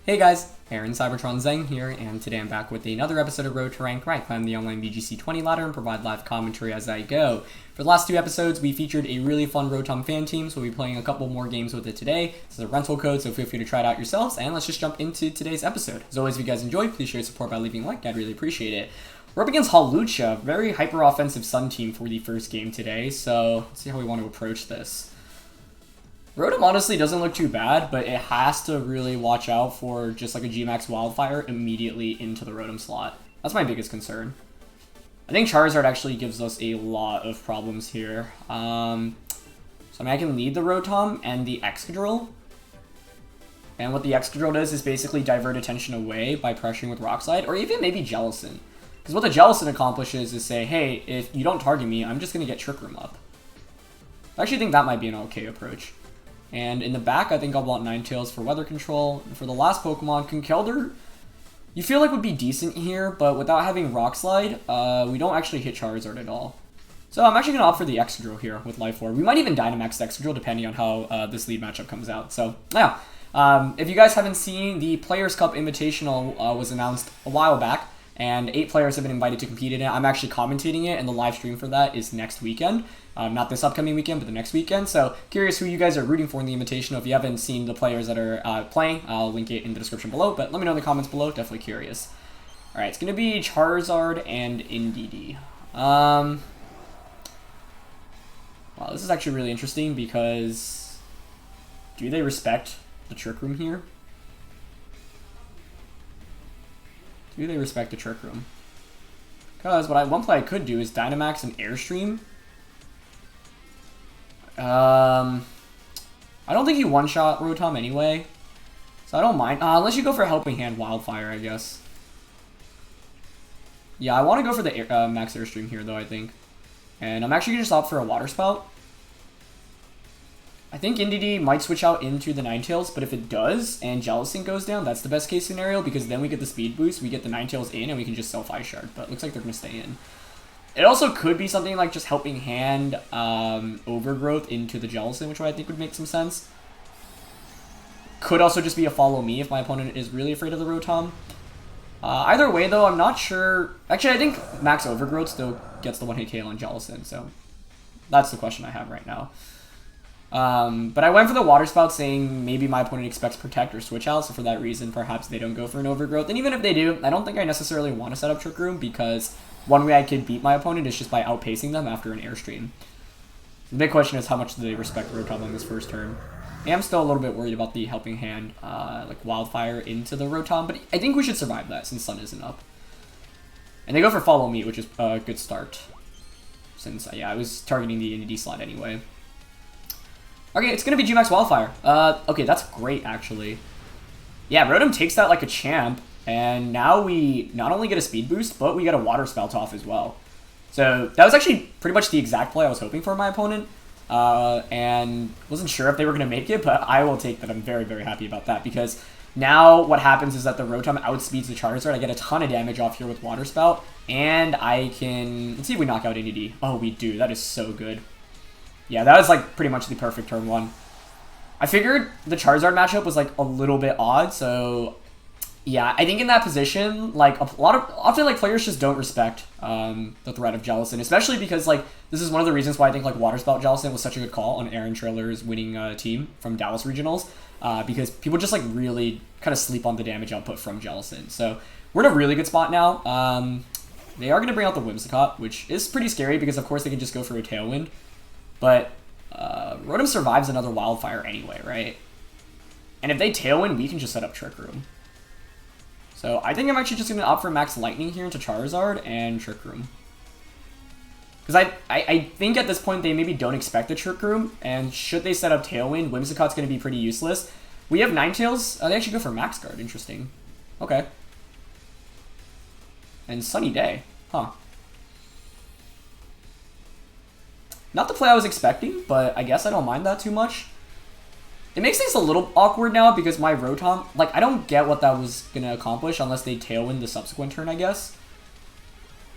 Hey guys, Aaron Cybertron Zeng here, and today I'm back with another episode of Road to Rank, where I climb the online BGC 20 ladder and provide live commentary as I go. For the last two episodes, we featured a really fun Rotom-Fan team, so we'll be playing a couple more games with it today. This is a rental code, so feel free to try it out yourselves, and let's just jump into today's episode. As always, if you guys enjoyed, please share your support by leaving a like, I'd really appreciate it. We're up against Hawlucha, very hyper-offensive Sun team for the first game today, so let's see how we want to approach this. Rotom honestly doesn't look too bad, but it has to really watch out for just like a G-Max Wildfire immediately into the Rotom slot. That's my biggest concern. I think Charizard actually gives us a lot of problems here. So I mean, I can lead the Rotom and the Excadrill. And what the Excadrill does is basically divert attention away by pressuring with Rock Slide, or even maybe Jellicent. Because what the Jellicent accomplishes is say, hey, if you don't target me, I'm just going to get Trick Room up. I actually think that might be an okay approach. And in the back, I think I'll want Ninetales for weather control. And for the last Pokemon, Conkeldurr, you feel like would be decent here, but without having Rock Slide, we don't actually hit Charizard at all. So I'm actually going to opt for the Excadrill here with Life Orb. We might even Dynamax the Excadrill depending on how this lead matchup comes out. So, yeah. If you guys haven't seen, the Players' Cup Invitational was announced a while back, and 8 players have been invited to compete in it. I'm actually commentating it, and the live stream for that is next weekend. Not this upcoming weekend, but the next weekend. So, curious who you guys are rooting for in the Invitational. If you haven't seen the players that are playing, I'll link it in the description below. But let me know in the comments below. Definitely curious. Alright, it's going to be Charizard and Indeedee. Wow, this is actually really interesting because do they respect the Trick Room here? Do they respect the Trick Room? Because one play I could do is Dynamax and Airstream. I don't think you one-shot Rotom anyway, so I don't mind. Unless you go for Helping Hand Wildfire, I guess. Yeah, I want to go for the Max Airstream here, though, I think. And I'm actually going to just opt for a Water Spout. I think Indeedee might switch out into the Ninetales, but if it does, and Jellicent goes down, that's the best case scenario, because then we get the speed boost, we get the Ninetales in, and we can just self-Ice Shard, but it looks like they're going to stay in. It also could be something like just Helping Hand Overgrowth into the Jellicent, which I think would make some sense. Could also just be a Follow Me if my opponent is really afraid of the Rotom. Either way, though, I'm not sure. Actually, I think Max Overgrowth still gets the one-hit KO on Jellicent, so that's the question I have right now. But I went for the Water Spout saying maybe my opponent expects Protect or Switch Out, so for that reason, perhaps they don't go for an Overgrowth. And even if they do, I don't think I necessarily want to set up Trick Room, because one way I could beat my opponent is just by outpacing them after an Airstream. The big question is how much do they respect Rotom on this first turn. I am still a little bit worried about the Helping Hand, like Wildfire into the Rotom, but I think we should survive that since Sun isn't up. And they go for Follow Me, which is a good start, since, yeah, I was targeting the Indeedee slot anyway. Okay, it's going to be G-Max Wildfire. Okay, that's great, actually. Yeah, Rotom takes that like a champ, and now we not only get a speed boost, but we get a Water Spout off as well. So that was actually pretty much the exact play I was hoping for my opponent, and wasn't sure if they were going to make it, but I will take that. I'm very, very happy about that, because now what happens is that the Rotom outspeeds the Charizard. I get a ton of damage off here with Water Spout, and I can... Let's see if we knock out Indeedee. Oh, we do. That is so good. Yeah, that was like pretty much the perfect turn one. I figured the Charizard matchup was like a little bit odd, so yeah, I think in that position, like often like players just don't respect the threat of Jellicent, especially because like this is one of the reasons why I think like Water Spout Jellicent was such a good call on Aaron Triller's winning team from Dallas Regionals, because people just like really kind of sleep on the damage output from Jellicent. So we're in a really good spot now. They are going to bring out the Whimsicott, which is pretty scary because of course they can just go for a Tailwind. But Rotom survives another Wildfire anyway, right? And if they Tailwind, we can just set up Trick Room. So I think I'm actually just going to opt for Max Lightning here into Charizard and Trick Room. Because I think at this point they maybe don't expect the Trick Room, and should they set up Tailwind, Whimsicott's going to be pretty useless. We have Ninetales. They actually go for Max Guard. Interesting. Okay. And Sunny Day. Huh. Not the play I was expecting, but I guess I don't mind that too much. It makes things a little awkward now because my Rotom, like, I don't get what that was going to accomplish unless they Tailwind the subsequent turn, I guess.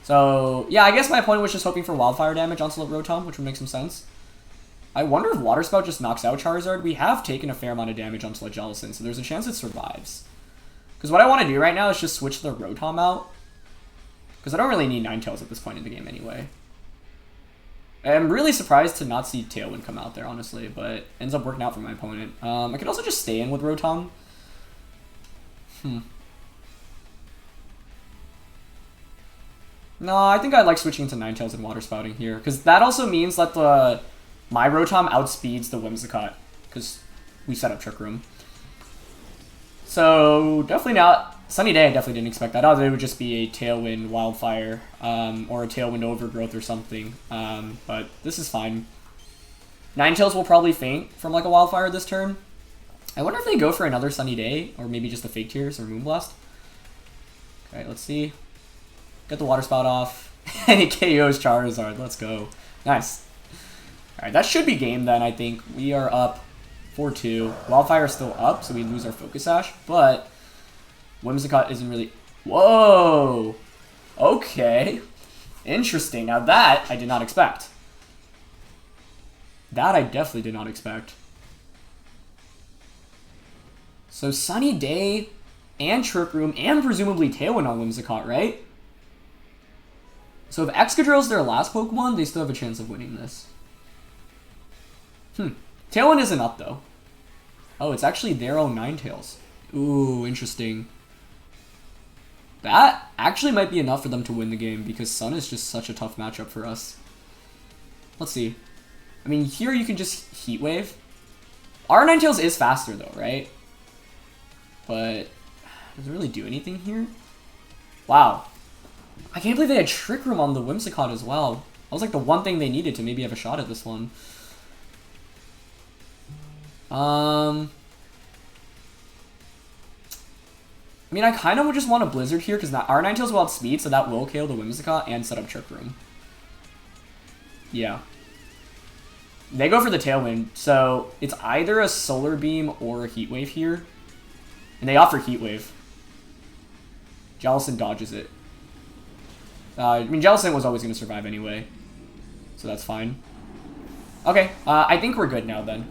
So, yeah, I guess my opponent was just hoping for Wildfire damage onto Rotom, which would make some sense. I wonder if Water Spout just knocks out Charizard. We have taken a fair amount of damage onto Jellicent, so there's a chance it survives. Because what I want to do right now is just switch the Rotom out. Because I don't really need Ninetales at this point in the game anyway. I'm really surprised to not see Tailwind come out there, honestly, but ends up working out for my opponent. I could also just stay in with Rotom. No, I think I like switching to Ninetales and Water Spouting here, because that also means that my Rotom outspeeds the Whimsicott, because we set up Trick Room. So, definitely not... Sunny Day, I definitely didn't expect that. I thought it would just be a Tailwind Wildfire, or a Tailwind Overgrowth or something. But this is fine. Ninetales will probably faint from like a Wildfire this turn. I wonder if they go for another Sunny Day, or maybe just a Fake Tears or Moonblast. Okay, let's see. Get the Water Spout off. And it KOs Charizard. Let's go. Nice. Alright, that should be game then, I think. We are up 4-2. Wildfire is still up, so we lose our Focus Sash, but Whimsicott isn't really... Whoa! Okay. Interesting. Now that I did not expect. That I definitely did not expect. So Sunny Day and Trick Room and presumably Tailwind on Whimsicott, right? So if Excadrill is their last Pokemon, they still have a chance of winning this. Tailwind isn't up though. Oh, it's actually their own Ninetales. Ooh, interesting. That actually might be enough for them to win the game because Sun is just such a tough matchup for us. Let's see. I mean, here you can just Heat Wave. Our Ninetales is faster though, right? But does it really do anything here? Wow. I can't believe they had Trick Room on the Whimsicott as well. That was like the one thing they needed to maybe have a shot at this one. I mean, I kind of just want a Blizzard here because our Ninetales will outspeed, so that will KO the Whimsicott and set up Trick Room. Yeah. They go for the Tailwind, so it's either a Solar Beam or a Heat Wave here. And they offer Heat Wave. Jellicent dodges it. I mean, Jellicent was always going to survive anyway, so that's fine. Okay, I think we're good now then.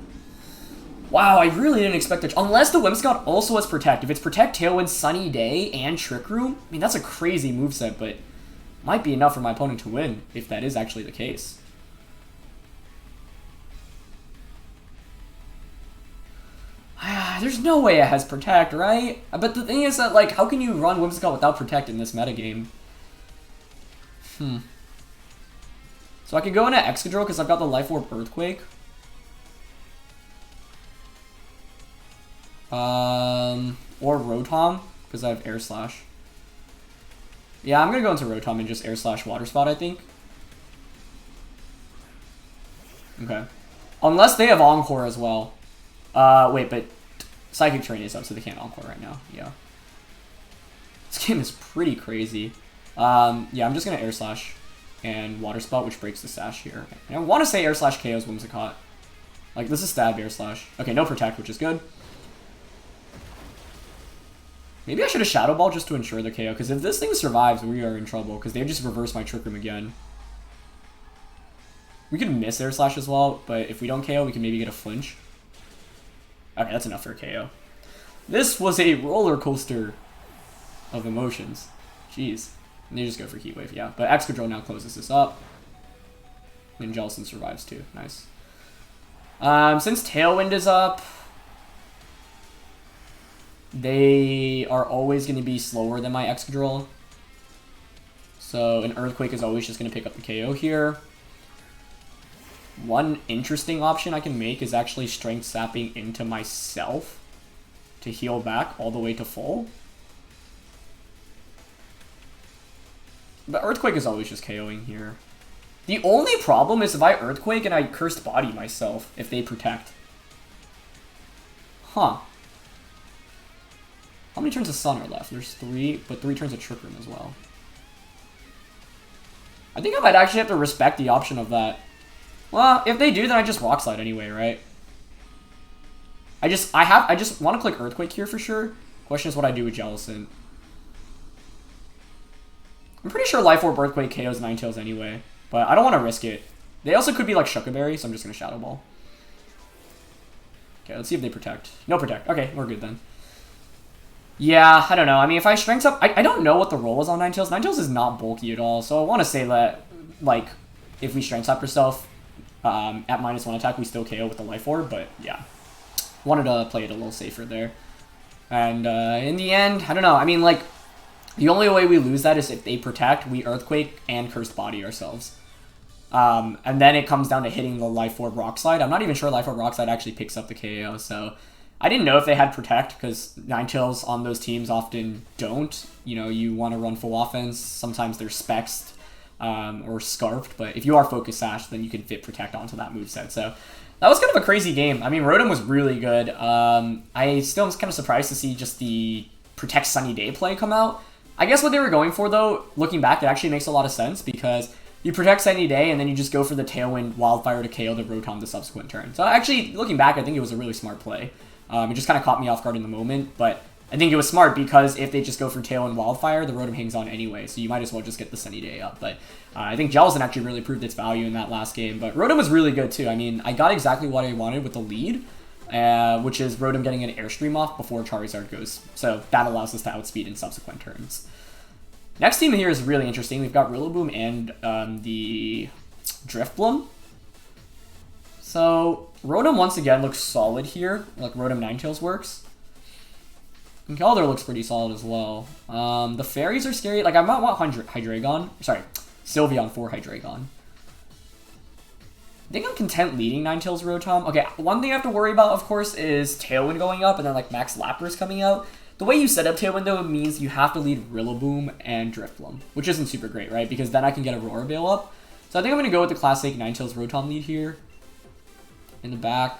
Wow, I really didn't expect it. Unless the Whimsicott also has Protect. If it's Protect, Tailwind, Sunny Day, and Trick Room, I mean, that's a crazy moveset, but might be enough for my opponent to win, if that is actually the case. There's no way it has Protect, right? But the thing is that, like, how can you run Whimsicott without Protect in this metagame? So I could go into Excadrill because I've got the Life Orb Earthquake. Or Rotom, because I have Air Slash. Yeah, I'm gonna go into Rotom and just Air Slash Water Spout, I think. Okay. Unless they have Encore as well. Wait, but Psychic Terrain is up, so they can't Encore right now. Yeah. This game is pretty crazy. Yeah, I'm just gonna Air Slash and Water Spout, which breaks the Sash here. And I want to say Air Slash KOs Whimsicott. Like, this is Stab Air Slash. Okay, no Protect, which is good. Maybe I should have Shadow Ball just to ensure the KO, because if this thing survives, we are in trouble, because they just reverse my Trick Room again. We could miss Air Slash as well, but if we don't KO, we can maybe get a flinch. Okay, that's enough for a KO. This was a roller coaster of emotions. Jeez. And they just go for Heat Wave, yeah. But Excadrill now closes this up. And Jellicent survives too. Nice. Since Tailwind is up, they are always going to be slower than my Excadrill. So an Earthquake is always just going to pick up the KO here. One interesting option I can make is actually Strength Sapping into myself to heal back all the way to full. But Earthquake is always just KOing here. The only problem is if I Earthquake and I Cursed Body myself if they Protect. Huh. How many turns of Sun are left? There's 3, but 3 turns of Trick Room as well. I think I might actually have to respect the option of that. Well, if they do, then I just Rock Slide anyway, right? I just want to click Earthquake here for sure. Question is what I do with Jellicent. I'm pretty sure Life Orb Earthquake KOs Ninetales anyway, but I don't want to risk it. They also could be like Shuckaberry, so I'm just going to Shadow Ball. Okay, let's see if they Protect. No Protect. Okay, we're good then. Yeah, I don't know. I mean, if I strength up, I don't know what the roll is on Ninetales. Ninetales is not bulky at all, so I want to say that, like, if we strength up yourself at -1 attack, we still KO with the Life Orb, but yeah. Wanted to play it a little safer there. And in the end, I don't know. I mean, like, the only way we lose that is if they protect, we Earthquake and Cursed Body ourselves. And then it comes down to hitting the Life Orb Rock Slide. I'm not even sure Life Orb Rock Slide actually picks up the KO, so I didn't know if they had Protect, because Ninetales on those teams often don't. You know, you want to run full offense. Sometimes they're Spexed or Scarfed, but if you are Focus Sash, then you can fit Protect onto that moveset. So that was kind of a crazy game. I mean, Rotom was really good. I still was kind of surprised to see just the Protect Sunny Day play come out. I guess what they were going for, though, looking back, it actually makes a lot of sense, because you Protect Sunny Day, and then you just go for the Tailwind Wildfire to KO the Rotom the subsequent turn. So actually, looking back, I think it was a really smart play. It just kind of caught me off guard in the moment, but I think it was smart, because if they just go for Tailwind Wildfire, the Rotom hangs on anyway, so you might as well just get the Sunny Day up. But I think Jellicent actually really proved its value in that last game, but Rotom was really good too. I mean, I got exactly what I wanted with the lead, which is Rotom getting an Airstream off before Charizard goes, so that allows us to outspeed in subsequent turns. Next team here is really interesting. We've got Rillaboom and the Drifbloom. So Rotom once again looks solid here, like Rotom Ninetales works. And Keldor looks pretty solid as well. The fairies are scary. Like, I might want Hydreigon. Sorry, Sylveon for Hydreigon. I think I'm content leading Ninetales Rotom. Okay, one thing I have to worry about, of course, is Tailwind going up and then, like, Max Lapras coming out. The way you set up Tailwind, though, means you have to lead Rillaboom and Drifbloom, which isn't super great, right? Because then I can get Aurora Veil up. So I think I'm going to go with the classic Ninetales Rotom lead here. In the back.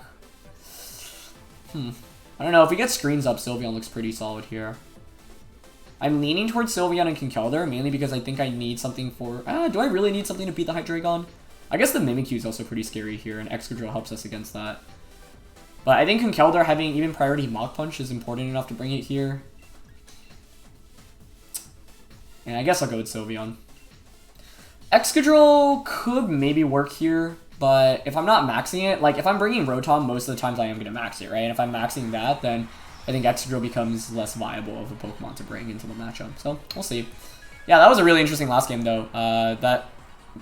I don't know. If we get screens up, Sylveon looks pretty solid here. I'm leaning towards Sylveon and Conkeldurr, mainly because I think I need something for... do I really need something to beat the Hydreigon? I guess the Mimikyu is also pretty scary here, and Excadrill helps us against that. But I think Conkeldurr having even priority Mach Punch is important enough to bring it here. And I guess I'll go with Sylveon. Excadrill could maybe work here, but if I'm not maxing it, like if I'm bringing Rotom, most of the times I am going to max it, right? And if I'm maxing that, then I think Excadrill becomes less viable of a Pokemon to bring into the matchup. So we'll see. Yeah, that was a really interesting last game though. That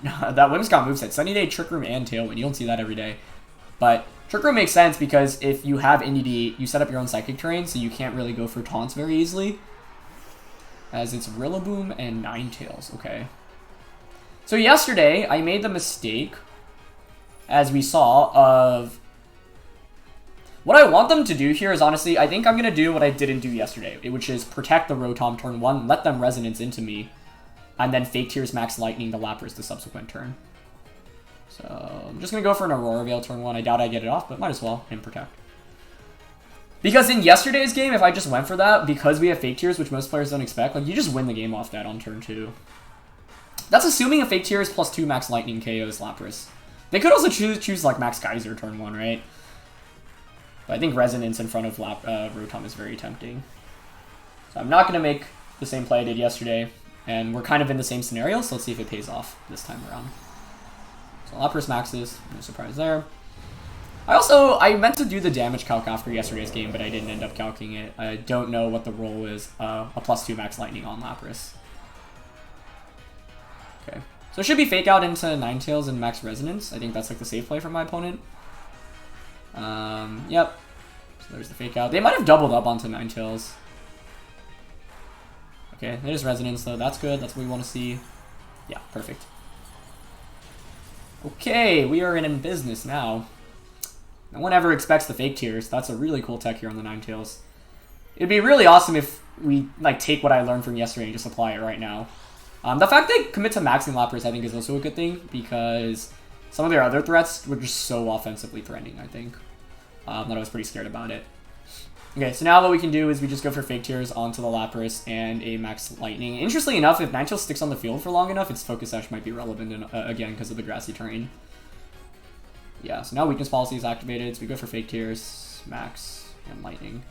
Whimsicott moveset, Sunny Day, Trick Room, and Tailwind. You don't see that every day. But Trick Room makes sense because if you have NDD, you set up your own Psychic terrain, so you can't really go for taunts very easily. As it's Rillaboom and Ninetales. Okay. So yesterday, I made the mistake, as we saw, of... What I want them to do here is, honestly, I think I'm going to do what I didn't do yesterday, which is protect the Rotom turn 1, let them Resonance into me, and then Fake Tears Max Lightning the Lapras the subsequent turn. So I'm just going to go for an Aurora Veil turn 1. I doubt I get it off, but might as well, and protect. Because in yesterday's game, if I just went for that, because we have Fake Tears, which most players don't expect, like, you just win the game off that on turn 2. That's assuming a Fake Tears plus 2 Max Lightning KOs Lapras. They could also choose like Max Geyser turn 1, right? But I think Resonance in front of Rotom is very tempting. So I'm not going to make the same play I did yesterday. And we're kind of in the same scenario, so let's see if it pays off this time around. So Lapras maxes, no surprise there. I meant to do the damage calc after yesterday's game, but I didn't end up calcing it. I don't know what the roll is, a plus 2 Max Lightning on Lapras. Okay. So it should be Fake Out into Ninetales and Max Resonance. I think that's like the safe play for my opponent. Yep. So there's the Fake Out. They might have doubled up onto Ninetales. Okay, there's Resonance though. That's good. That's what we want to see. Yeah, perfect. Okay, we are in business now. No one ever expects the Fake Tears. That's a really cool tech here on the Ninetales. It'd be really awesome if we like take what I learned from yesterday and just apply it right now. The fact they commit to maxing Lapras, I think, is also a good thing, because some of their other threats were just so offensively threatening, I think, that I was pretty scared about it. Okay, so now what we can do is we just go for Fake Tears onto the Lapras and a Max Lightning. Interestingly enough, if Ninetales sticks on the field for long enough, its Focus Sash might be relevant again because of the grassy terrain. Yeah, so now Weakness Policy is activated, so we go for Fake Tears, Max, and Lightning.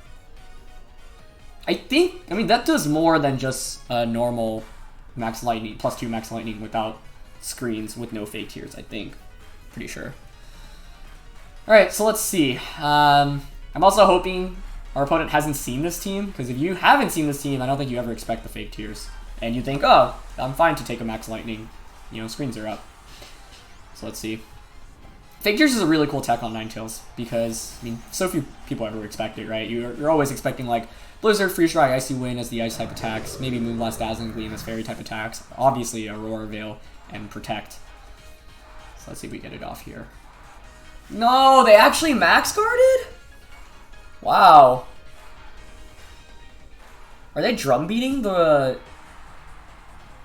I mean, that does more than just a normal Max Lightning, plus 2 Max Lightning without screens with no Fake Tears, I think. Pretty sure. Alright, so let's see. I'm also hoping our opponent hasn't seen this team, because if you haven't seen this team, I don't think you ever expect the fake tears. And you think, oh, I'm fine to take a max lightning. You know, screens are up. So let's see. Fake tears is a really cool tech on Ninetales, because, I mean, so few people ever expect it, right? You're always expecting, like, Blizzard, Freeze Dry, Icy Wind as the ice type attacks, maybe Moonblast, Dazzling Gleam as fairy type attacks, obviously Aurora Veil, and Protect. So let's see if we get it off here. No, they actually max guarded? Wow. Are they drum beating the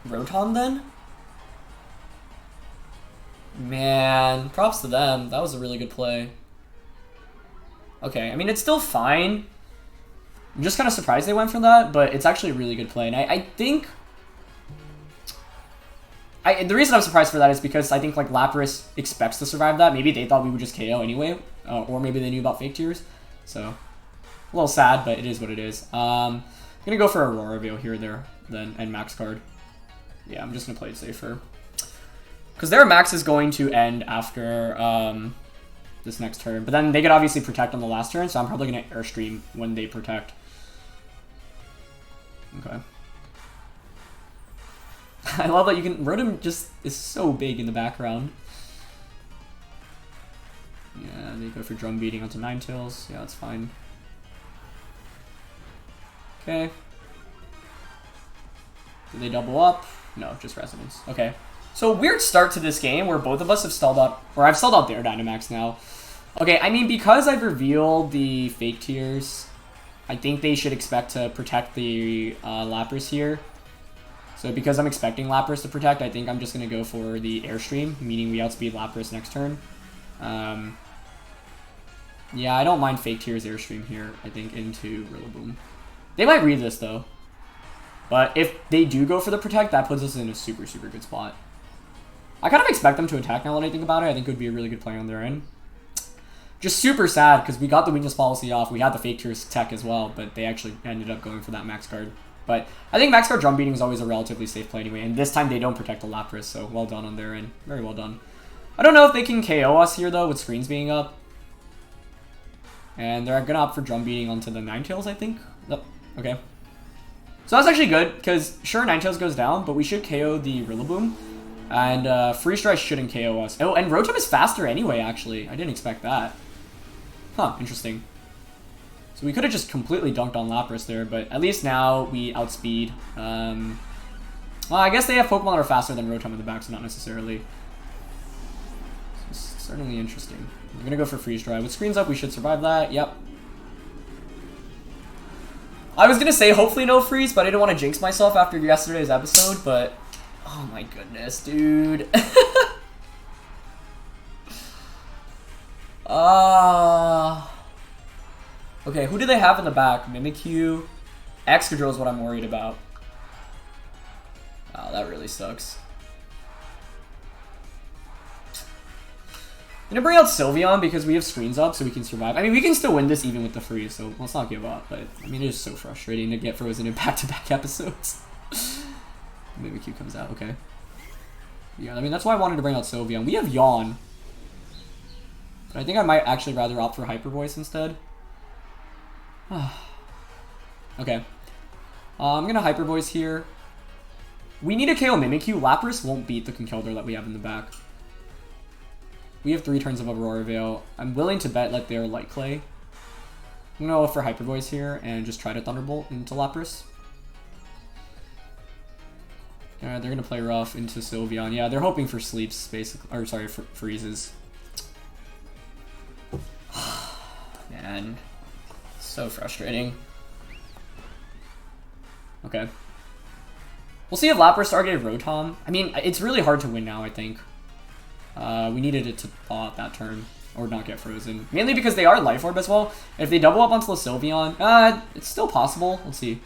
Rotom then? Man, props to them. That was a really good play. Okay, I mean, it's still fine. I'm just kind of surprised they went for that, but it's actually a really good play. And I think... the reason I'm surprised for that is because I think, like, Lapras expects to survive that. Maybe they thought we would just KO anyway, or maybe they knew about fake tears. So, a little sad, but it is what it is. I'm going to go for Aurora Veil here, there, then, and max card. Yeah, I'm just going to play it safer. Because their max is going to end after this next turn. But then they could obviously protect on the last turn, so I'm probably going to Airstream when they protect. Okay. I love that you can... Rotom just is so big in the background. Yeah, they go for drum beating onto Ninetales. Yeah, that's fine. Okay. Do they double up? No, just Resonance. Okay. So, weird start to this game where both of us have stalled out... Or I've stalled out their Dynamax now. Okay, I mean, because I've revealed the fake tears, I think they should expect to protect the Lapras here. So because I'm expecting Lapras to protect, I think I'm just going to go for the Airstream, meaning we outspeed Lapras next turn. Yeah, I don't mind fake tears Airstream here, I think, into Rillaboom. They might read this, though. But if they do go for the protect, that puts us in a super, super good spot. I kind of expect them to attack now that I think about it. I think it would be a really good play on their end. Just super sad, because we got the weakness policy off. We had the fake tears tech as well, but they actually ended up going for that max guard. But I think max guard drum beating is always a relatively safe play anyway, and this time they don't protect the Lapras, so well done on their end. Very well done. I don't know if they can KO us here, though, with screens being up. And they're going to opt for drum beating onto the Ninetales, I think. Oh, okay. So that's actually good, because sure, Ninetales goes down, but we should KO the Rillaboom. And Freeze Dry shouldn't KO us. Oh, and Rotom is faster anyway, actually. I didn't expect that. Huh, interesting. So we could have just completely dunked on Lapras there, but at least now we outspeed. Well, I guess they have Pokemon that are faster than Rotom in the back, so not necessarily. It's certainly interesting. We're going to go for Freeze Dry. With screens up, we should survive that. Yep. I was going to say hopefully no freeze, but I didn't want to jinx myself after yesterday's episode, but... Oh my goodness, dude. Okay, who do they have in the back? Mimikyu. Excadrill is what I'm worried about. Oh, that really sucks. I'm gonna bring out Sylveon because we have screens up so we can survive. I mean, we can still win this even with the freeze, so let's not give up. But, I mean, it is so frustrating to get frozen in back-to-back episodes. Mimikyu comes out, okay. Yeah, I mean, that's why I wanted to bring out Sylveon. We have Yawn. But I think I might actually rather opt for Hyper Voice instead. Okay. I'm gonna Hyper Voice here. We need to KO Mimikyu. Lapras won't beat the Conkeldurr that we have in the back. We have 3 turns of Aurora Veil. I'm willing to bet let their Light Clay. I'm gonna go for Hyper Voice here and just try to Thunderbolt into Lapras. They're gonna play rough into Sylveon. Yeah, they're hoping for sleeps, basically. Or sorry, for freezes. Man, so frustrating. Okay. We'll see if Lapras targeted Rotom. I mean, it's really hard to win now, I think. We needed it to thaw out that turn, or not get frozen. Mainly because they are Life Orb as well. And if they double up onto the Sylveon, it's still possible. Let's see.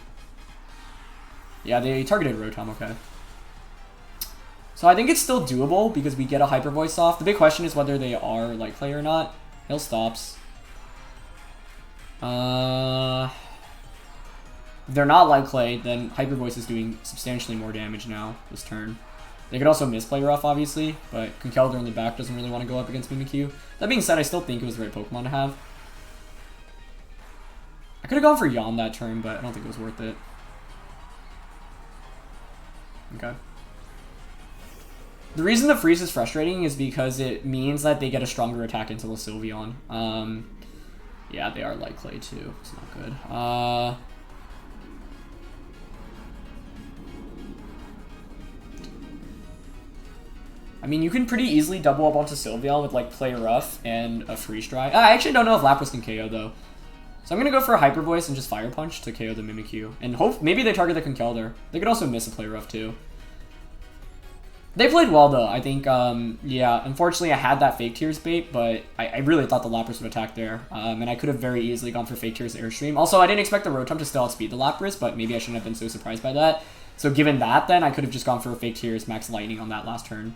Yeah, they targeted Rotom, okay. So I think it's still doable because we get a Hyper Voice off. The big question is whether they are Light Clay or not. Hail stops. If they're not Light Clay, then Hyper Voice is doing substantially more damage now this turn. They could also misplay Rough, obviously, but Conkeldurr in the back doesn't really want to go up against Mimikyu. That being said, I still think it was the right Pokemon to have. I could have gone for Yawn that turn, but I don't think it was worth it. Okay. The reason the freeze is frustrating is because it means that they get a stronger attack into the Sylveon. Yeah, they are light clay too. It's not good. I mean, you can pretty easily double up onto Sylveon with like Play Rough and a Freeze Dry. I actually don't know if Lapras can KO though. So I'm going to go for a Hyper Voice and just Fire Punch to KO the Mimikyu. And hope maybe they target the Conkeldurr. They could also miss a Play Rough too. They played well though, I think. Yeah, unfortunately I had that Fake Tears bait, but I really thought the Lapras would attack there. And I could have very easily gone for Fake Tears Airstream. Also, I didn't expect the Rotom to still outspeed the Lapras, but maybe I shouldn't have been so surprised by that. So given that then, I could have just gone for a Fake Tears Max Lightning on that last turn.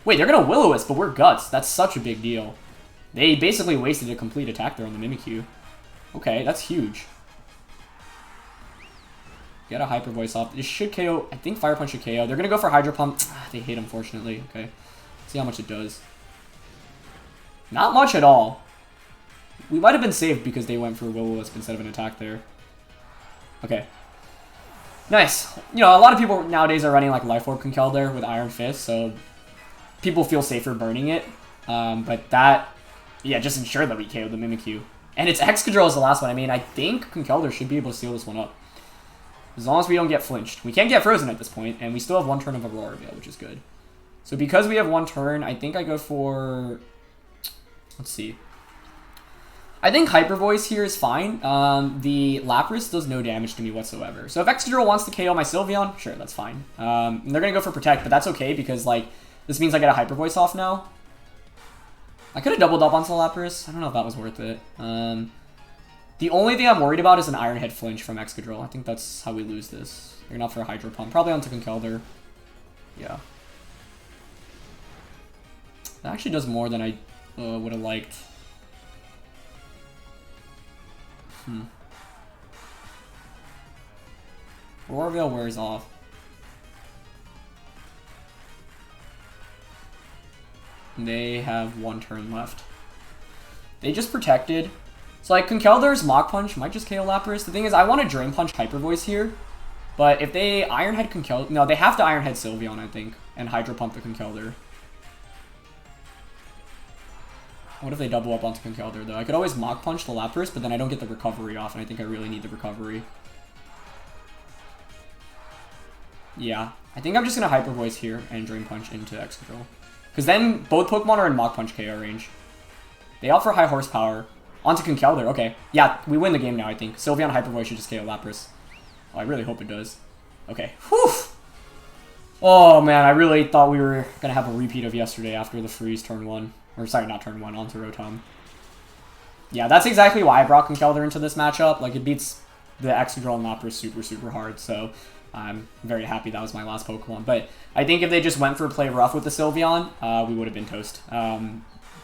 Wait, they're going to Will-O-Wisp, but we're Guts. That's such a big deal. They basically wasted a complete attack there on the Mimikyu. Okay, that's huge. Get a Hyper Voice off. This should KO. I think Fire Punch should KO. They're going to go for Hydro Pump. They hit, unfortunately. Okay. See how much it does. Not much at all. We might have been saved because they went for Will-O-Wisp instead of an attack there. Okay. Nice. You know, a lot of people nowadays are running like Life Orb Conkeldurr with Iron Fist, so people feel safer burning it. But that, yeah, just ensure that we KO the Mimikyu. And it's Excadrill is the last one. I mean, I think Conkeldurr should be able to seal this one up. As long as we don't get flinched. We can't get frozen at this point, and we still have one turn of Aurora Veil, which is good. So because we have one turn, I think I go for... Let's see. I think Hyper Voice here is fine. The Lapras does no damage to me whatsoever. So if Excadrill wants to KO my Sylveon, sure, that's fine. And they're going to go for Protect, but that's okay because, like, this means I get a Hyper Voice off now. I could have doubled up onto Lapras. I don't know if that was worth it. The only thing I'm worried about is an Iron Head flinch from Excadrill. I think that's how we lose this. They're not for a Hydro Pump. Probably onto Conkeldurr. Yeah. That actually does more than I would have liked. Aurora Veil wears off. They have one turn left. They just protected. So, like, Conkeldurr's Mach Punch might just KO Lapras. The thing is, I want to Drain Punch Hyper Voice here. But if they Iron Head Conkeldurr... No, they have to Iron Head Sylveon, I think. And Hydro Pump the Conkeldurr. What if they double up onto Conkeldurr, though? I could always Mach Punch the Lapras, but then I don't get the recovery off, and I think I really need the recovery. Yeah. I think I'm just going to Hyper Voice here and Drain Punch into Excadrill. Because then both Pokemon are in Mach Punch KO range. They offer high horsepower. Onto Conkeldurr, okay. Yeah, we win the game now, I think. Sylveon Hyper Voice should just KO Lapras. Oh, I really hope it does. Okay. Whew! Oh, man, I really thought we were going to have a repeat of yesterday after the freeze turn 1. Or, sorry, not turn 1, onto Rotom. Yeah, that's exactly why I brought Conkeldurr into this matchup. Like, it beats the Excadrill and Lapras super, super hard, so I'm very happy that was my last Pokemon. But I think if they just went for Play Rough with the Sylveon, we would have been toast.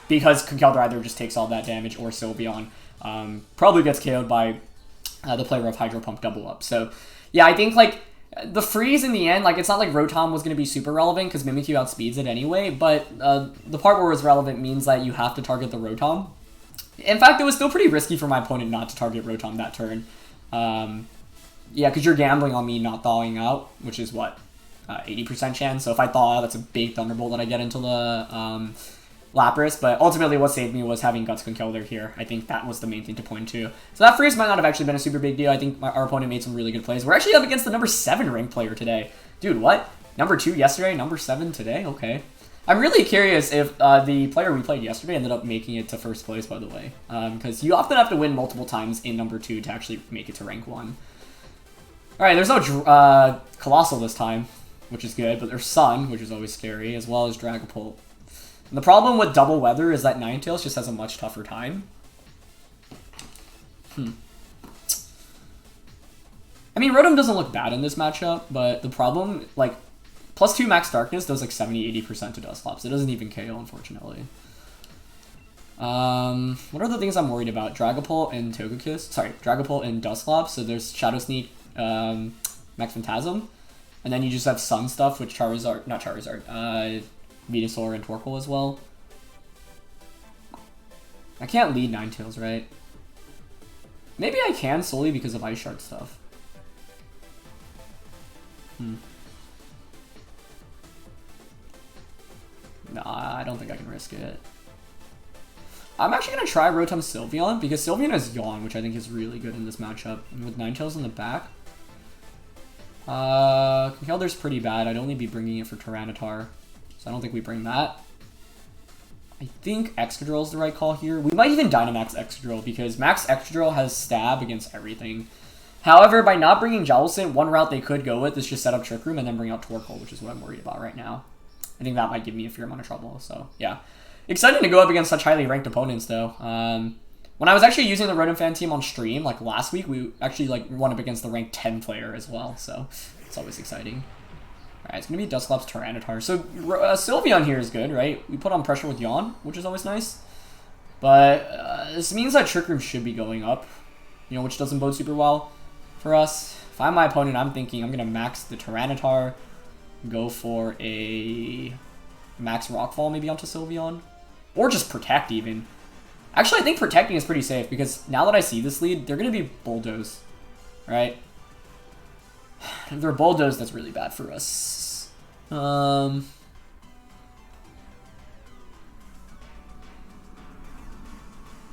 Because Conkeldurr either just takes all that damage or Sylveon probably gets KO'd by the Play Rough Hydro Pump double up. So, yeah, I think, like, the freeze in the end, like, it's not like Rotom was going to be super relevant because Mimikyu outspeeds it anyway, but the part where it was relevant means that you have to target the Rotom. In fact, it was still pretty risky for my opponent not to target Rotom that turn. Yeah, because you're gambling on me not thawing out, which is, what, 80% chance? So if I thaw out, that's a big Thunderbolt that I get into the... Lapras, but ultimately what saved me was having Guts Conkeldurr here. I think that was the main thing to point to. So that freeze might not have actually been a super big deal. I think our opponent made some really good plays. We're actually up against the number 7 ranked player today. Dude, what? Number 2 yesterday, number 7 today? Okay. I'm really curious if the player we played yesterday ended up making it to first place, by the way. Because you often have to win multiple times in number 2 to actually make it to rank 1. Alright, there's no Colossal this time, which is good, but there's Sun, which is always scary, as well as Dragapult. And the problem with Double Weather is that Ninetales just has a much tougher time. I mean, Rotom doesn't look bad in this matchup, but the problem, like, +2 Max Darkness does like 70-80% to Dusclops. It doesn't even KO, unfortunately. What are the things I'm worried about? Dragapult and Togekiss. Sorry, Dragapult and Dusclops. So there's Shadow Sneak, Max Phantasm. And then you just have Sun stuff, which Charizard, not Charizard, Venusaur and Torkoal as well. I can't lead Ninetales, right? Maybe I can solely because of Ice Shard stuff. Nah, I don't think I can risk it. I'm actually going to try Rotom Sylveon because Sylveon has Yawn, which I think is really good in this matchup. And with Ninetales in the back. Conkeldurr's pretty bad. I'd only be bringing it for Tyranitar. So I don't think we bring that. I think Excadrill is the right call here. We might even Dynamax Excadrill because Max Excadrill has Stab against everything. However, by not bringing Jowlison, one route they could go with is just set up Trick Room and then bring out Torkoal, which is what I'm worried about right now. I think that might give me a fair amount of trouble, so yeah. Excited to go up against such highly ranked opponents, though. When I was actually using the Rotom-Fan team on stream, like last week, we actually like went up against the ranked 10 player as well, so it's always exciting. Alright, it's going to be Dusclops Tyranitar. So Sylveon here is good, right? We put on pressure with Yawn, which is always nice. But this means that Trick Room should be going up, you know, which doesn't bode super well for us. If I'm my opponent, I'm thinking I'm going to max the Tyranitar, go for a max Rockfall maybe onto Sylveon. Or just Protect even. Actually, I think Protecting is pretty safe because now that I see this lead, they're going to be Bulldoze, right? If they're Bulldoze, that's really bad for us.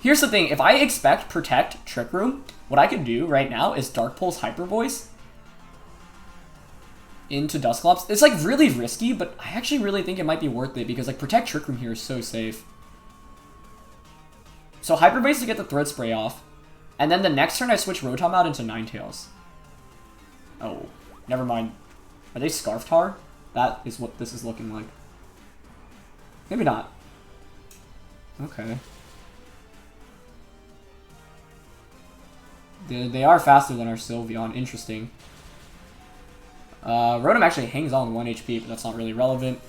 Here's the thing. If I expect Protect Trick Room, what I could do right now is Dark Pulse Hyper Voice into Dusclops. It's like really risky, but I actually really think it might be worth it because like Protect Trick Room here is so safe. So Hyper Voice to get the Throat Spray off, and then the next turn I switch Rotom out into Ninetales. Oh, never mind. Are they Scarftar? That is what this is looking like. Maybe not. Okay. They are faster than our Sylveon. Interesting. Rotom actually hangs on 1 HP, but that's not really relevant.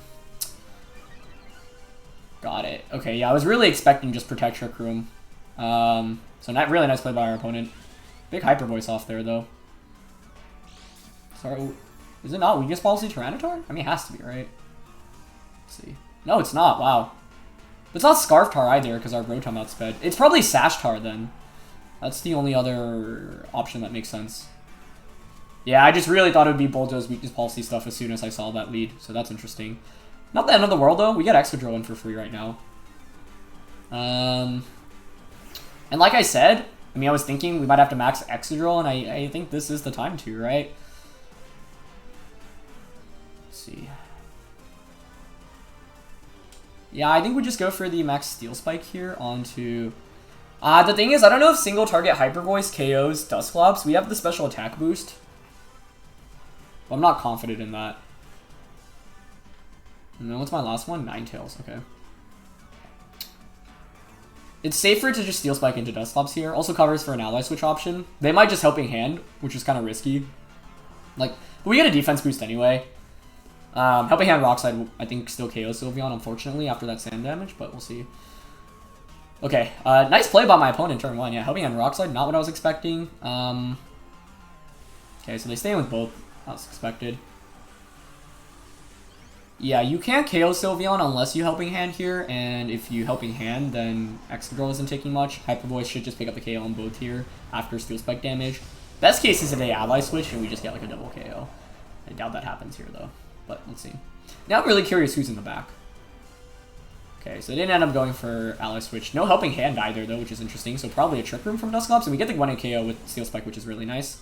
Got it. Okay, yeah, I was really expecting just Protect Trick Room. So not really nice play by our opponent. Big Hyper Voice off there, though. Sorry, is it not Weakness Policy Tyranitar? I mean, it has to be, right? Let's see. No, it's not. Wow. It's not Scarftar either, because our Rotom outsped. It's probably Sashtar, then. That's the only other option that makes sense. Yeah, I just really thought it would be Bulldoze Weakness Policy stuff as soon as I saw that lead, so that's interesting. Not the end of the world, though. We get Excadrill in for free right now. And like I said, I mean, I was thinking we might have to max Excadrill, and I think this is the time to, right? Let's see. Yeah, I think we just go for the max Steel Spike here onto... the thing is, I don't know if single target Hyper Voice KOs Dusclops. We have the special attack boost. But I'm not confident in that. And then what's my last one? Ninetales, okay. It's safer to just Steel Spike into Dusclops here. Also covers for an ally switch option. They might just Helping Hand, which is kind of risky. Like, but we get a defense boost anyway. Helping Hand Rock Slide, I think, still KOs Sylveon, unfortunately, after that sand damage, but we'll see. Okay, nice play by my opponent turn 1. Yeah, Helping Hand Rock Slide, not what I was expecting. Okay, so they stay in with both, as expected. Yeah, you can't KO Sylveon unless you Helping Hand here, and if you Helping Hand, then Excadrill isn't taking much. Hyper Voice should just pick up the KO on both here after Steel Spike damage. Best case is if they ally switch and we just get like a double KO. I doubt that happens here though, but let's see. Now I'm really curious who's in the back. Okay, so they didn't end up going for ally switch. No Helping Hand either though, which is interesting, so probably a Trick Room from Dusclops, and we get the 1-hit KO with Steel Spike, which is really nice.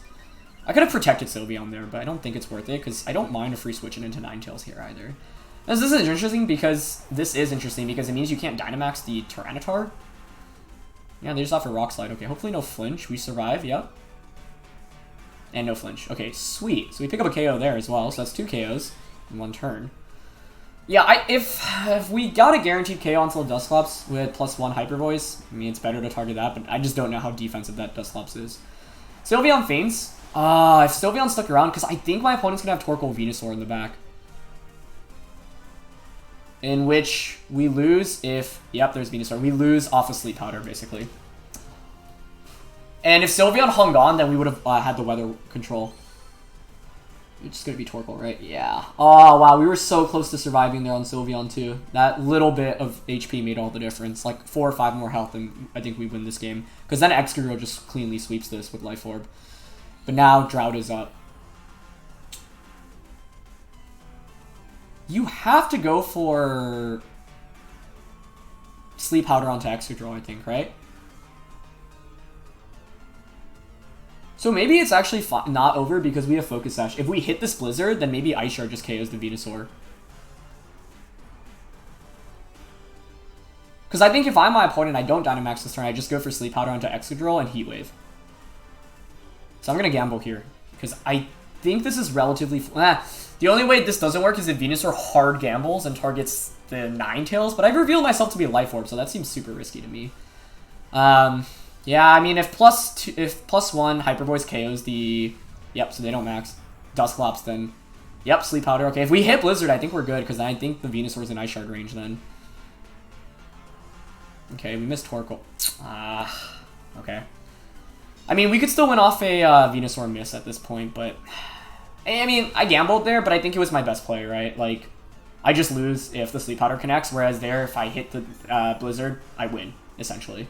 I could have protected Sylveon there, but I don't think it's worth it, because I don't mind a free switching into Ninetales here either. This is interesting because it means you can't Dynamax the Tyranitar. Yeah, they just offer Rock Slide. Okay, hopefully no flinch. We survive, yep. And no flinch. Okay, sweet. So we pick up a KO there as well, so that's 2 KOs in 1 turn. Yeah, if we got a guaranteed KO onto the Dusclops with +1 Hyper Voice, I mean, it's better to target that, but I just don't know how defensive that Dusclops is. Sylveon feints. If Sylveon stuck around, because I think my opponent's going to have Torkoal Venusaur in the back. In which we lose if... Yep, there's Venusaur. We lose off of Sleep Powder, basically. And if Sylveon hung on, then we would have had the weather control. It's just gonna be Torkoal, right? Yeah. Oh, wow, we were so close to surviving there on Sylveon, too. That little bit of HP made all the difference. Like, 4 or 5 more health, and I think we win this game. Because then Excadrill just cleanly sweeps this with Life Orb. But now, Drought is up. You have to go for Sleep Powder onto Excadrill, I think, right? So maybe it's actually not over because we have Focus Sash. If we hit this Blizzard, then maybe Ice Shard just KOs the Venusaur. Because I think if I'm my opponent, I don't Dynamax this turn. I just go for Sleep Powder onto Excadrill and Heat Wave. So I'm going to gamble here. Because I think this is relatively... The only way this doesn't work is if Venusaur hard gambles and targets the Ninetales. But I've revealed myself to be a Life Orb, so that seems super risky to me. Yeah, I mean, if +1 Hyper Voice KOs the... Yep, so they don't max. Dusclops then. Yep, Sleep Powder. Okay, if we hit Blizzard, I think we're good, because I think the Venusaur's in Ice Shard range then. Okay, we missed Torkoal. Okay. I mean, we could still win off a Venusaur miss at this point, but... I mean, I gambled there, but I think it was my best play, right? Like, I just lose if the Sleep Powder connects, whereas there, if I hit the Blizzard, I win, essentially.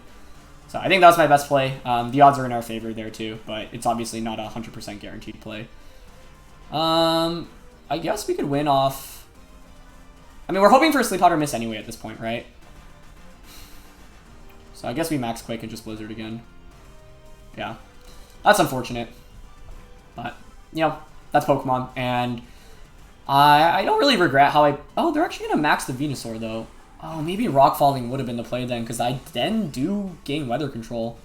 So I think that was my best play. The odds are in our favor there too, but it's obviously not a 100% guaranteed play. I guess we could win off... I mean, we're hoping for a Sleep Powder miss anyway at this point, right? So I guess we max Quick and just Blizzard again. Yeah. That's unfortunate. But, you know, that's Pokemon. And I don't really regret how I... Oh, they're actually going to max the Venusaur, though. Oh, maybe Rock Falling would have been the play then, because I then do gain Weather Control.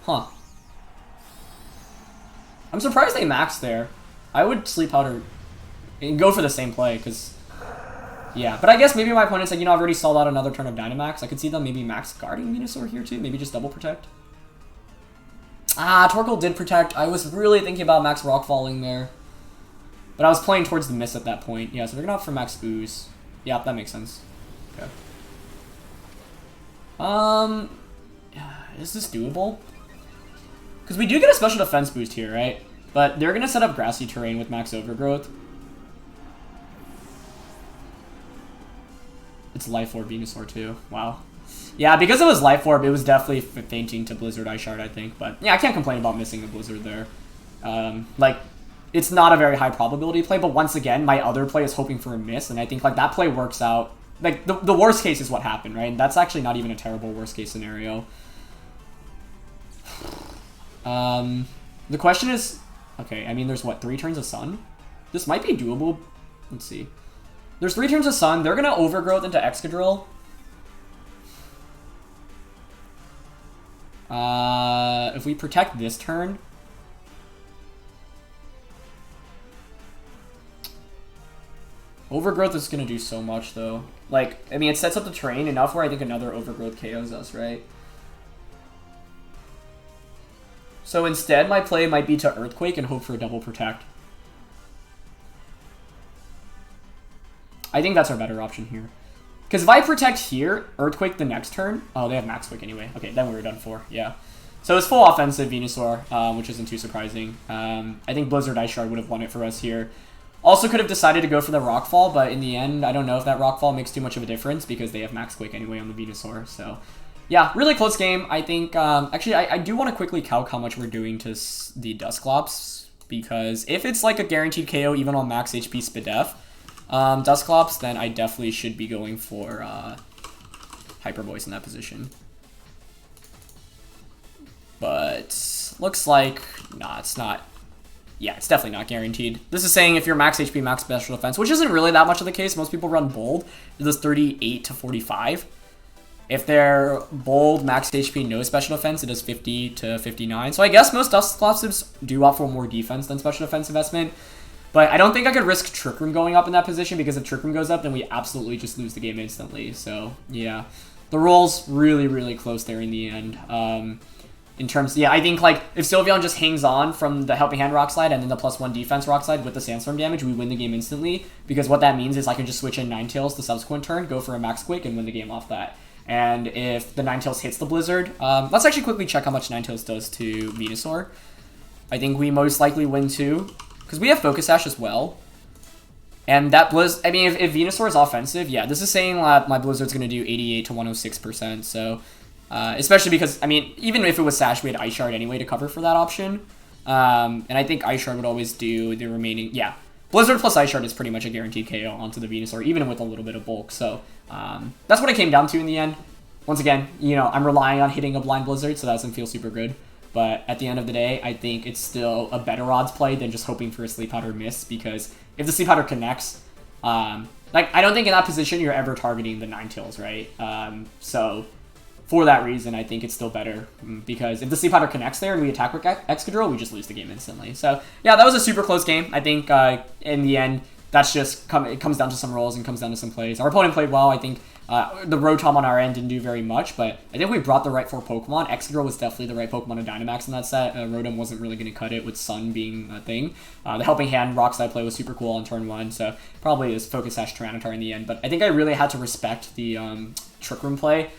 Huh. I'm surprised they maxed there. I would Sleep Powder and go for the same play, because... Yeah, but I guess maybe my opponent said, you know, I've already sold out another turn of Dynamax. I could see them maybe max guarding Venusaur here too. Maybe just double protect. Torkoal did protect. I was really thinking about max Rock Falling there. But I was playing towards the miss at that point. Yeah, so they're going to opt for max Ooze. Yeah, that makes sense. Okay. Is this doable? Because we do get a special defense boost here, right? But they're going to set up grassy terrain with max Overgrowth. It's Life Orb Venusaur too. Wow. Yeah, because it was Life Orb, it was definitely fainting to Blizzard Ice Shard, I think. But yeah, I can't complain about missing a Blizzard there. Like, it's not a very high probability play, but once again, my other play is hoping for a miss, and I think like that play works out. Like, the worst case is what happened, right? And that's actually not even a terrible worst case scenario. The question is... Okay, I mean, there's what, 3 turns of Sun? This might be doable. Let's see. There's 3 turns of Sun. They're going to Overgrowth into Excadrill. If we protect this turn... Overgrowth is going to do so much, though. Like, I mean, it sets up the terrain enough where I think another Overgrowth KOs us, right? So instead, my play might be to Earthquake and hope for a double protect. I think that's our better option here. Because if I protect here, Earthquake the next turn... Oh, they have Max Quick anyway. Okay, then we were done for, yeah. So it's full offensive Venusaur, which isn't too surprising. I think Blizzard Ice Shard would have won it for us here. Also could have decided to go for the Rockfall, but in the end, I don't know if that Rockfall makes too much of a difference because they have Max Quick anyway on the Venusaur. So, yeah, really close game. I think, actually, I do want to quickly calc how much we're doing to the Dusclops, because if it's like a guaranteed KO even on max HP Spadef, Dusclops, then I definitely should be going for Hyper Voice in that position. But looks like, nah, it's not. Yeah, it's definitely not guaranteed. This is saying if you're max HP, max special defense, which isn't really that much of the case. Most people run bold. It does 38 to 45. If they're bold, max HP, no special defense, it does 50 to 59. So I guess most Dusclops do opt for more defense than special defense investment. But I don't think I could risk Trick Room going up in that position, because if Trick Room goes up, then we absolutely just lose the game instantly. So, yeah. The roll's really, really close there in the end. In terms, yeah, I think, like, if Sylveon just hangs on from the Helping Hand Rock Slide and then the +1 defense Rock Slide with the Sandstorm damage, we win the game instantly, because what that means is I can just switch in Ninetales the subsequent turn, go for a Max Quick, and win the game off that. And if the Ninetales hits the Blizzard, let's actually quickly check how much Ninetales does to Venusaur. I think we most likely win too. Because we have Focus Sash as well. And that I mean, if Venusaur is offensive, yeah, this is saying my Blizzard's going to do 88 to 106%. So, especially because, I mean, even if it was Sash, we had Ice Shard anyway to cover for that option. And I think Ice Shard would always do the remaining, yeah. Blizzard plus Ice Shard is pretty much a guaranteed KO onto the Venusaur, even with a little bit of bulk. So, that's what it came down to in the end. Once again, you know, I'm relying on hitting a blind Blizzard, so that doesn't feel super good. But at the end of the day, I think it's still a better odds play than just hoping for a Sleep Powder miss, because if the Sleep Powder connects, like, I don't think in that position you're ever targeting the Ninetales, right? So, for that reason, I think it's still better, because if the Sleep Powder connects there and we attack with Excadrill, we just lose the game instantly. So, yeah, that was a super close game. I think, in the end, that's just, it comes down to some rolls and comes down to some plays. Our opponent played well. I think the Rotom on our end didn't do very much, but I think we brought the right 4 Pokemon. Excadrill was definitely the right Pokemon to Dynamax in that set. Rotom wasn't really going to cut it with Sun being a thing. The Helping Hand Rock Slide play was super cool on turn 1, so probably is Focus Sash Tyranitar in the end. But I think I really had to respect the Trick Room play,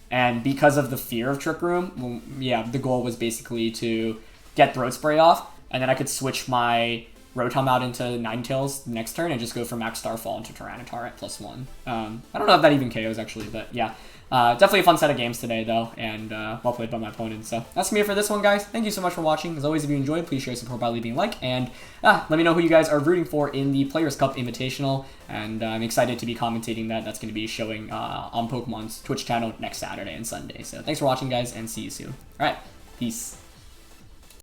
and because of the fear of Trick Room, well, yeah, the goal was basically to get Throat Spray off, and then I could switch my Rotom out into Ninetales next turn and just go for Max Starfall into Tyranitar at +1. I don't know if that even KOs actually, but yeah. Definitely a fun set of games today though, and well played by my opponent. So that's gonna be it for this one, guys. Thank you so much for watching. As always, if you enjoyed, please share support by leaving a like, and let me know who you guys are rooting for in the Players' Cup Invitational, and I'm excited to be commentating that. That's gonna be showing on Pokemon's Twitch channel next Saturday and Sunday. So thanks for watching, guys, and see you soon. Alright, peace.